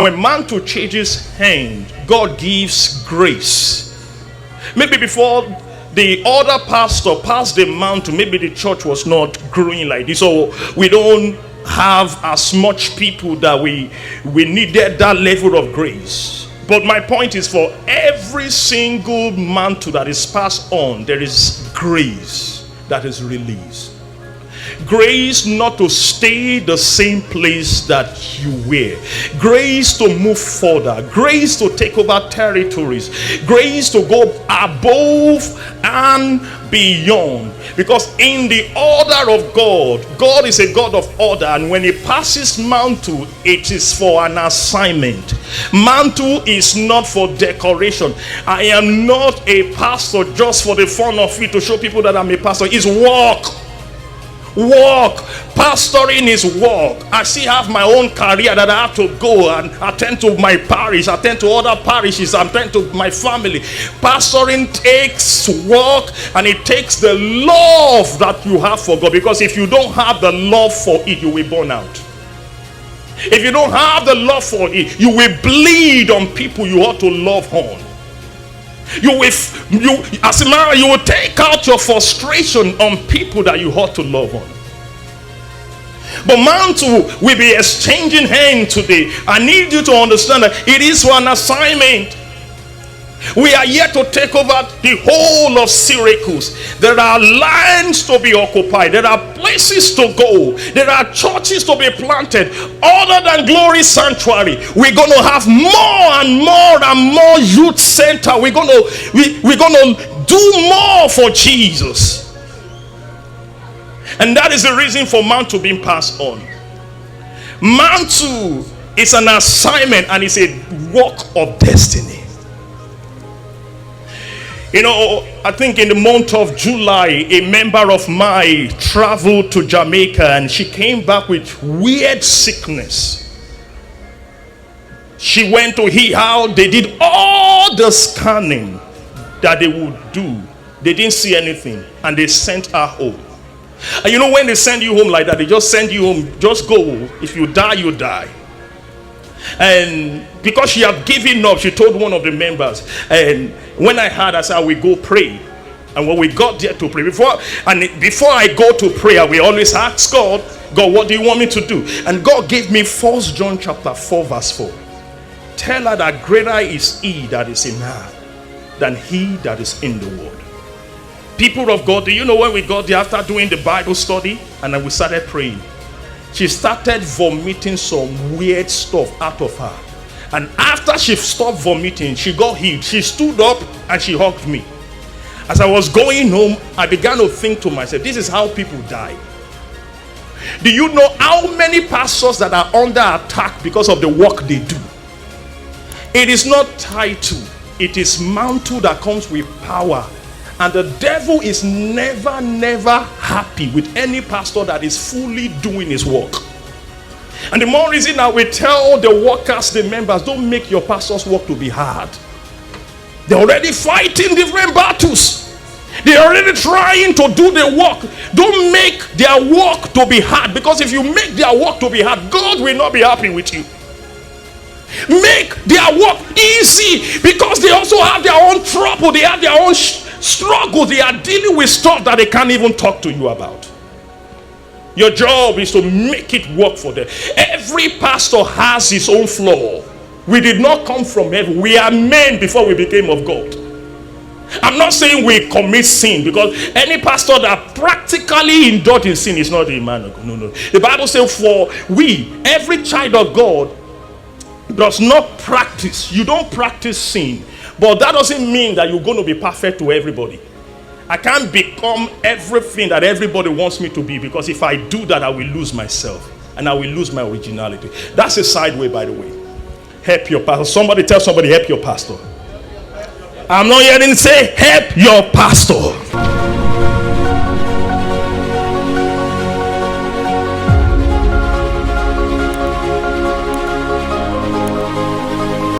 When mantle changes hand, God gives grace. Maybe before the other pastor passed the mantle, maybe the church was not growing like this, so we don't have as much people that we needed that level of grace. But my point is, for every single mantle that is passed on, there is grace that is released. Grace not to stay the same place that you were. Grace to move further. Grace to take over territories. Grace to go above and beyond. Because in the order of God, God is a God of order, and when he passes mantle, it is for an assignment. Mantle is not for decoration. I am not a pastor just for the fun of it, to show people that I'm a pastor. It's work. Pastoring is work. I still have my own career that I have to go and attend to my parish, attend to other parishes, attend to my family. Pastoring takes work, and it takes the love that you have for God, because if you don't have the love for it, you will burn out. If you don't have the love for it, you will bleed on people you ought to love on. As a man, you will take out your frustration on people that you ought to love on. But mantle will be exchanging hands today. I need you to understand that it is for an assignment. We are here to take over the whole of Syracuse. There are lands to be occupied. There are places to go. There are churches to be planted. Other than Glory Sanctuary, we're going to have more and more and more youth center. We're going to do more for Jesus. And that is the reason for mantle being passed on. Mantle is an assignment, and it's a work of destiny. You know, I think in the month of July, a member of mine traveled to Jamaica, and she came back with weird sickness. She went to hear how they did all the scanning that they would do. They didn't see anything, and they sent her home. And you know, when they send you home like that, they just send you home, just go. If you die, you die. And because she had given up, she told one of the members, and when I heard, I said, we go pray. And when we got there to pray, before I go to prayer, we always ask God, what do you want me to do? And God gave me 1 John chapter 4 verse 4. Tell her that greater is he that is in her than he that is in the world. People of God, do you know when we got there after doing the Bible study and then we started praying? She started vomiting some weird stuff out of her. And after she stopped vomiting, she got healed. She stood up and she hugged me. As I was going home, I began to think to myself, this is how people die. Do you know how many pastors that are under attack because of the work they do? It is not title, it is mantle that comes with power. And the devil is never happy with any pastor that is fully doing his work. And the more reason I will tell the workers, the members, don't make your pastor's work to be hard. They're already fighting different battles. They're already trying to do the work. Don't make their work to be hard, because if you make their work to be hard, God will not be happy with you. Make their work easy, because they also have their own trouble. They have their own struggle. They are dealing with stuff that they can't even talk to you about. Your job is to make it work for them. Every pastor has his own flaw. We did not come from heaven. We are men before we became of God. I'm not saying we commit sin, because any pastor that practically indulges in sin is not a man of God. No. The Bible says, for every child of God does not practice. You don't practice sin. But that doesn't mean that you're going to be perfect to everybody. I can't become everything that everybody wants me to be, because if I do that, I will lose myself and I will lose my originality. That's a side way, by the way. Help your pastor. Somebody tell somebody, help your pastor. I'm not hearing say, help your pastor.